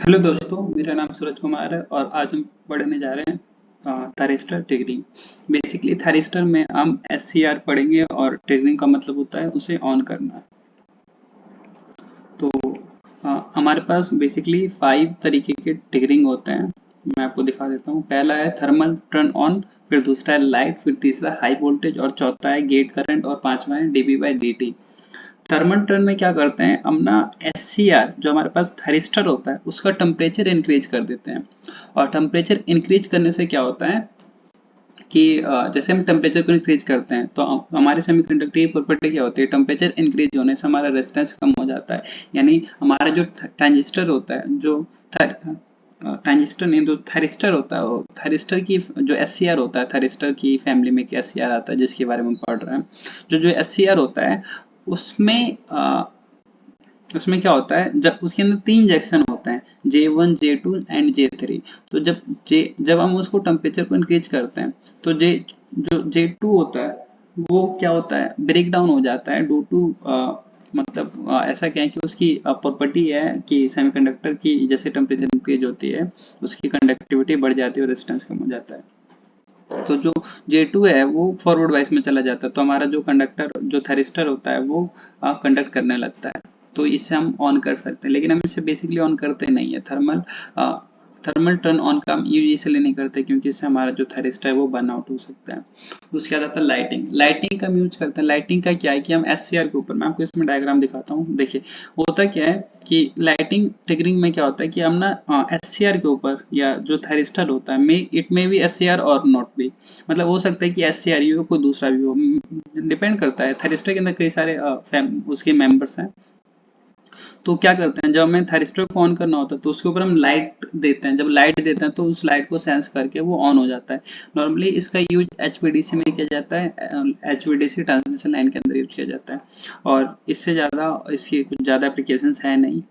Hello दोस्तों, मेरा नाम सूरज कुमार है और आज हम पढ़ने जा रहे हैं थैरिस्टर ट्रिगरिंग। बेसिकली थैरिस्टर में हम एससीआर पढ़ेंगे और ट्रिगरिंग का मतलब होता है उसे ऑन करना। तो हमारे पास बेसिकली 5 तरीके के ट्रिगरिंग होते हैं। मैं आपको दिखा देता हूँ। पहला है थर्मल टर्न ऑन, फिर दूसरा है लाइट, फिर तीसरा हाई वोल्टेज और चौथा है गेट करंट और पांचवा है dB/dt। थर्मल टर्न में क्या करते हैं हम ना, एससीआर जो हमारे पास थैरिस्टर होता है उसका टेम्परेचर इंक्रीज कर देते हैं। और टेम्परेचर इंक्रीज करने से क्या होता है कि जैसे हम टेम्परेचर को इंक्रीज करते हैं तो हमारे सेमीकंडक्टर की प्रॉपर्टी क्या होती है, टेम्परेचर इंक्रीज होने से हमारा रेजिस्टेंस कम हो जाता है। यानी हमारा जो ट्रांजिस्टर होता है, जो ट्रांजिस्टर नहीं तो थैरिस्टर होता है, वो थैरिस्टर की जो एससीआर होता है, थैरिस्टर की फैमिली में एक एससीआर आता है जिसके बारे में हम पढ़ रहे हैं। जो एससीआर होता है उसमें उसमें क्या होता है, जब उसके अंदर 3 जंक्शन होते हैं, J1 J2 एंड J3। तो जब हम उसको टेम्परेचर को इंक्रीज करते हैं तो जो J2 होता है वो क्या होता है, ब्रेक डाउन हो जाता है ड्यू टू मतलब ऐसा क्या है कि उसकी प्रॉपर्टी है कि सेमीकंडक्टर की जैसे टेम्परेचर इंक्रीज होती है उसकी कंडक्टिविटी बढ़ जाती है और रेजिस्टेंस कम हो जाता है। तो जो J2 है वो फॉरवर्ड वाइस में चला जाता है, तो हमारा जो कंडक्टर जो थैरिस्टर होता है वो कंडक्ट करने लगता है। तो इससे हम ऑन कर सकते हैं, लेकिन हम इसे बेसिकली ऑन करते नहीं है। थर्मल टर्न ऑन का हम यूज इसलिए नहीं करते क्योंकि इससे हमारा जो थैरिस्टर है वो बर्न आउट हो सकता है। उसके बाद आता है लाइटिंग। लाइटिंग का हम यूज करते हैं। लाइटिंग का क्या है कि हम एससीआर के ऊपर, मैं आपको इसमें डायग्राम दिखाता हूँ। देखिए होता क्या है कि लाइटिंग ट्रिगरिंग में क्या होता है कि हम ना एससीआर के ऊपर या जो थैरिस्टर होता है, may it may be SCR और नॉट भी, मतलब हो सकता है कि एससीआर ही हो कोई दूसरा भी हो, डिपेंड करता है। थैरिस्टर के अंदर कई सारे उसके मेंबर्स हैं। तो क्या करते हैं, जब हमें थैरिस्टर को ऑन करना होता है तो उसके ऊपर हम लाइट देते हैं। जब लाइट देते हैं तो उस लाइट को सेंस करके वो ऑन हो जाता है। नॉर्मली इसका यूज एचवीडीसी में किया जाता है, एचवीडीसी ट्रांसमिशन लाइन के अंदर यूज किया जाता है और इससे ज़्यादा इसकी कुछ ज़्यादा एप्लीकेशंस है नहीं।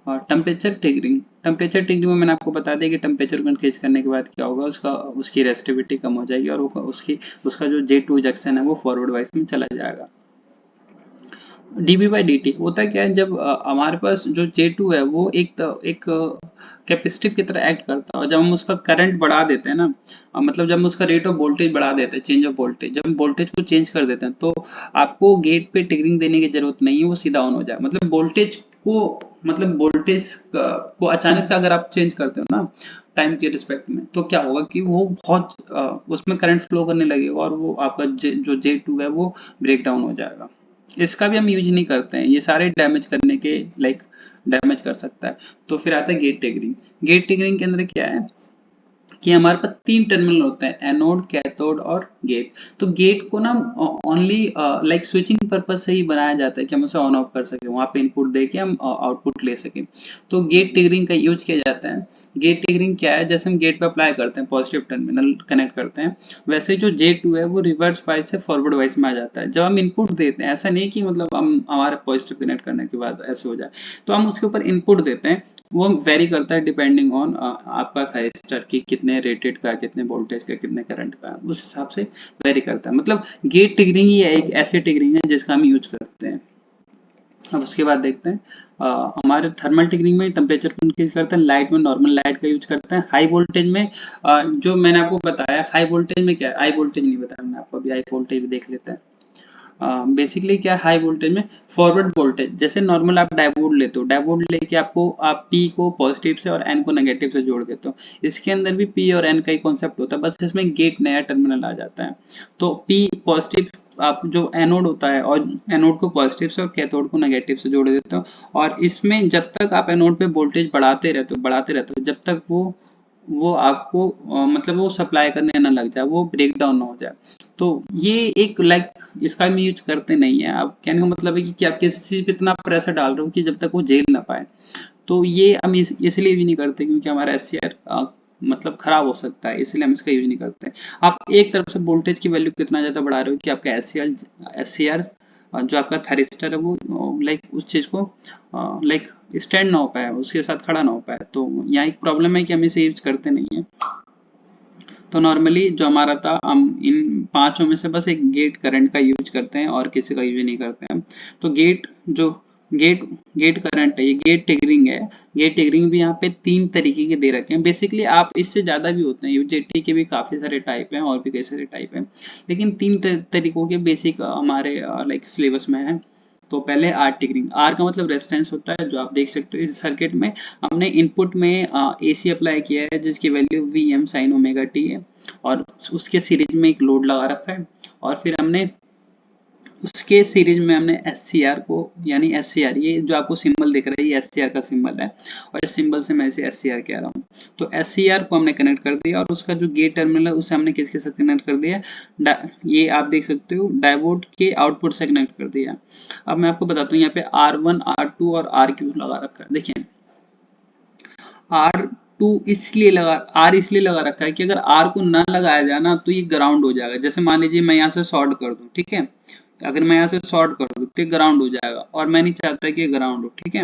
और टेम्परेचर ट्रिगरिंग में मैंने आपको बता दिया कि टेम्परेचर को इंक्रीज करने के बाद क्या होगा, उसकी रेसिस्टिविटी कम हो जाएगी और उसका जो J2 जंक्शन है वो फॉरवर्ड वाइस में चला जाएगा। dB/dt होता क्या है, जब हमारे पास जो J2 है वो एक कैपेसिटिव की तरह एक्ट करता है और जब हम उसका करंट बढ़ा देते हैं ना, मतलब जब हम उसका रेट ऑफ वोल्टेज बढ़ा देते हैं, चेंज ऑफ वोल्टेज, जब हम वोल्टेज को चेंज कर देते हैं तो आपको गेट पे ट्रिगरिंग देने की जरूरत नहीं है, वो सीधा ऑन हो जाए। मतलब वोल्टेज को अचानक से अगर आप चेंज करते हो ना टाइम के रिस्पेक्ट में, तो क्या होगा कि वो बहुत उसमें करंट फ्लो करने लगेगा और वो आपका जो J2 है वो ब्रेक डाउन हो जाएगा। इसका भी हम यूज नहीं करते हैं, ये सारे डैमेज करने के लाइक डैमेज कर सकता है। तो फिर आता है गेट ट्रिगरिंग। गेट ट्रिगरिंग के अंदर क्या है कि हमारे पास 3 टर्मिनल होते हैं, एनोड, कैथोड और गेट। तो गेट को ना ओनली लाइक स्विचिंग पर्पज से ही बनाया जाता है कि हम उसे ऑन ऑफ कर सके, वहां पे इनपुट दे के हम आउटपुट ले सके। तो गेट ट्रिगरिंग का यूज किया जाता है। गेट ट्रिगरिंग क्या है, जैसे हम गेट पे अप्लाई करते हैं, पॉजिटिव टर्मिनल कनेक्ट करते हैं, वैसे जो J2 है वो रिवर्स वाइस से फॉरवर्ड वाइस में आ जाता है। जब हम इनपुट देते हैं, ऐसा नहीं कि मतलब हम हमारे पॉजिटिव कनेक्ट करने के बाद ऐसे हो जाए, तो हम उसके ऊपर इनपुट देते हैं। वो वेरी करता है डिपेंडिंग ऑन आपका थैरिस्टर की कितने रेटेड का, कितने वोल्टेज का, कितने करंट का, उस हिसाब से वेरी करता है। मतलब गेट ट्रिगरिंग ही एक ऐसी ट्रिगरिंग है जिसका हम यूज करते हैं। अब उसके बाद देखते हैं हमारे थर्मल ट्रिगरिंग में टेम्परेचर को इंक्रीज करते हैं, लाइट में नॉर्मल लाइट का यूज करते हैं, हाई वोल्टेज में जो मैंने आपको बताया, हाई वोल्टेज में क्या है, हाई वोल्टेज नहीं बताया मैंने आपको, अभी हाई वोल्टेज भी देख लेते हैं। बेसिकली क्या है हाई वोल्टेज में, फॉरवर्ड वोल्टेज, जैसे नॉर्मल आप डायोड लेते हो, डायोड लेके आप पी को पॉजिटिव से और एन को नेगेटिव से जोड़ देते हो। इसके अंदर भी पी और एन का ही कॉन्सेप्ट होता है, बस इसमें गेट नया टर्मिनल आ जाता है। तो पी पॉजिटिव आप जो एनोड होता है और एनोड को पॉजिटिव से और कैथोड को नेगेटिव से जोड़ देते हो। और इसमें जब तक आप एनोड पे वोल्टेज बढ़ाते रहते हो जब तक वो आपको मतलब वो सप्लाई करने ना लग जाए, वो ब्रेक डाउन ना हो जाए। तो ये एक लाइक इसका हम यूज करते नहीं है। आप कहने का मतलब है कि आप किसी चीज पे इतना प्रेशर डाल रहे हो कि जब तक वो झेल ना पाए। तो ये हम इसलिए भी नहीं करते क्योंकि हमारा एससीआर मतलब खराब हो सकता है, इसलिए हम इसका यूज नहीं करते। आप एक तरफ से वोल्टेज की वैल्यू कितना ज्यादा बढ़ा रहे हो कि आपका एससीआर जो आपका थैरिस्टर है वो लाइक उस चीज को लाइक स्टैंड ना हो पाए, उसके साथ खड़ा ना हो पाए। तो यहाँ एक प्रॉब्लम है कि हम इसे यूज करते नहीं है। तो नॉर्मली जो हमारा था, हम इन पांचों में से बस एक गेट करंट का यूज करते हैं और किसी का यूज नहीं करते हैं। तो गेट जो गेट गेट करंट है, ये गेट ट्रिगरिंग है। गेट ट्रिगरिंग भी यहाँ पे 3 तरीके के दे रखे हैं। बेसिकली आप इससे ज़्यादा भी होते हैं, यूजेटी के भी काफ़ी सारे टाइप हैं और भी कई सारे टाइप हैं, लेकिन 3 तरीकों के बेसिक हमारे लाइक सिलेबस में है। तो पहले आर ट्रिगरिंग। आर का मतलब रेजिस्टेंस होता है, जो आप देख सकते हो इस सर्किट में हमने इनपुट में AC अप्लाई किया है जिसकी value Vm sin omega t है, और उसके सीरीज में एक लोड लगा रखा है, और फिर हमने उसके सीरीज में हमने SCR को, यानी SCR, ये जो आपको सिंबल दिख रहा है ये SCR का सिंबल है, और इस सिंबल से मैं इसे SCR कह रहा हूँ। तो SCR को हमने कनेक्ट कर दिया, और उसका जो गेट टर्मिनल है उसे हमने किसके साथ कनेक्ट कर दिया, ये आप देख सकते हो डायोड के आउटपुट से कनेक्ट कर दिया। अब मैं आपको बताता हूँ यहाँ पे R1 R2 और RQ लगा रखा है। देखिए R2 इसलिए लगा, R इसलिए लगा रखा है कि अगर R को ना लगाया जाए ना तो ये ग्राउंड हो जाएगा। जैसे मान लीजिए मैं यहाँ से शॉर्ट कर दूं, ठीक है, अगर मैं यहाँ से शॉर्ट कर दूं तो ग्राउंड हो जाएगा, और मैं नहीं चाहता कि ग्राउंड हो, ठीक है,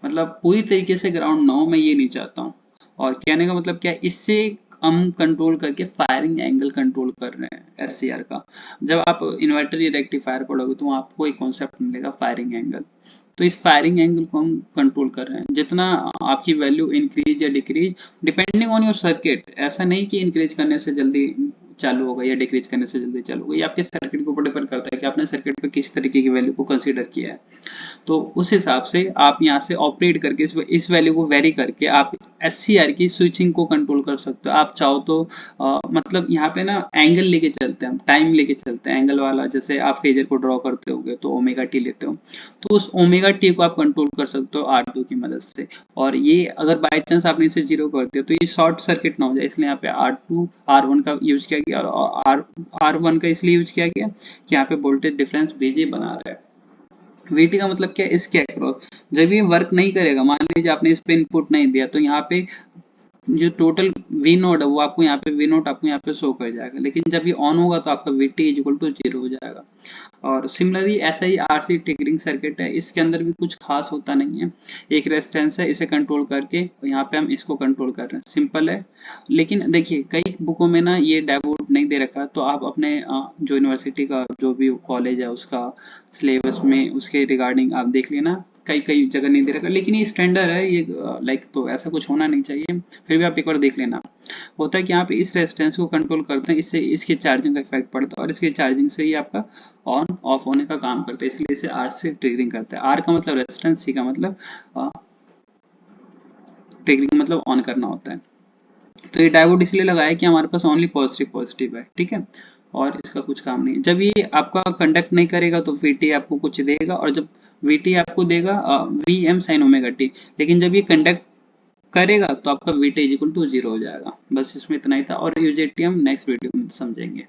मतलब पूरी तरीके से ग्राउंड ना हो, मैं ये नहीं चाहता हूँ। और कहने का मतलब क्या है, इससे हम कंट्रोल करके फायरिंग एंगल कंट्रोल कर रहे हैं SCR का। जब आप इन्वर्टर या रेक्टिफायर पढ़ोगे तो आपको एक कॉन्सेप्ट मिलेगा फायरिंग एंगल। तो इस फायरिंग एंगल को हम कंट्रोल कर रहे हैं। जितना आपकी वैल्यू इंक्रीज या decrease depending on your circuit, ऐसा नहीं कि इंक्रीज करने से जल्दी चालू होगा या डिक्रीज करने से जल्दी चालू होगा, ये आपके सर्किट के ऊपर डिपेंड करता है कि आपने सर्किट पे किस तरीके की वैल्यू को कंसीडर किया है। तो उस हिसाब से आप यहाँ से ऑपरेट करके इस वैल्यू को वेरी करके आप SCR की स्विचिंग को कंट्रोल कर सकते हो। आप चाहो तो मतलब यहाँ पे ना एंगल लेके चलते हैं, टाइम लेके चलते हैं एंगल वाला। जैसे आप फेजर को ड्रॉ करते होगे तो ओमेगा टी लेते हो, तो उस ओमेगा टी को आप कंट्रोल कर सकते हो R2 की मदद से। और ये अगर बाई चांस आपने इसे जीरो कर दिया तो ये शॉर्ट सर्किट ना हो जाए, इसलिए यहाँ पे R2 R1 का यूज किया गया, और R1 का इसलिए यूज किया गया कि यहाँ पे वोल्टेज डिफरेंस VG बना रहा है। VT का मतलब क्या है, इसके अक्रॉस। जब ये वर्क नहीं करेगा, मान लीजिए आपने इस पे इनपुट नहीं दिया, तो यहाँ पे जो टोटल वी नोट है वो आपको यहाँ पे वी नोट आपको यहाँ पे शो कर जाएगा, लेकिन जब ये ऑन होगा तो आपका VT इज इक्वल टू 0 हो जाएगा। और सिमिलरली ऐसा ही RC ट्रिगरिंग सर्किट है, इसके अंदर भी कुछ खास होता नहीं है। एक रेजिस्टेंस है, इसे कंट्रोल करके यहाँ पे हम इसको कंट्रोल कर रहे हैं, सिंपल है। लेकिन देखिए कई बुकों में ना ये डायोड नहीं दे रखा, तो आप अपने जो यूनिवर्सिटी का जो भी कॉलेज है उसका सिलेबस में उसके रिगार्डिंग आप देख लेना, कई कई जगह नहीं दे रखा, लेकिन ये स्टैंडर्ड है ये, लाइक तो ऐसा कुछ होना नहीं चाहिए, फिर भी आप एक बार देख लेना। होता है कि यहाँ पे इस रेजिस्टेंस को कंट्रोल करते हैं, इससे इसके चार्जिंग का इफेक्ट पड़ता है, और इसके चार्जिंग से ही आपका ऑन ऑफ होने का काम करता है, इसलिए इसे आर से ट्रिगरिंग करता है। आर का मतलब रेजिस्टेंस, सी का मतलब ट्रिगरिंग मतलब ऑन करना होता है। तो ये डायोड इसलिए लगाया कि हमारे पास ओनली पॉजिटिव पॉजिटिव है, ठीक है, और इसका कुछ काम नहीं है। जब ये आपका कंडक्ट नहीं करेगा तो VT आपको कुछ देगा, और जब VT आपको देगा Vm sin ओमेगा टी, लेकिन जब ये कंडक्ट करेगा तो आपका VT इज इक्वल टू 0 हो जाएगा। बस इसमें इतना ही था, और यूजेटी हम नेक्स्ट वीडियो में समझेंगे।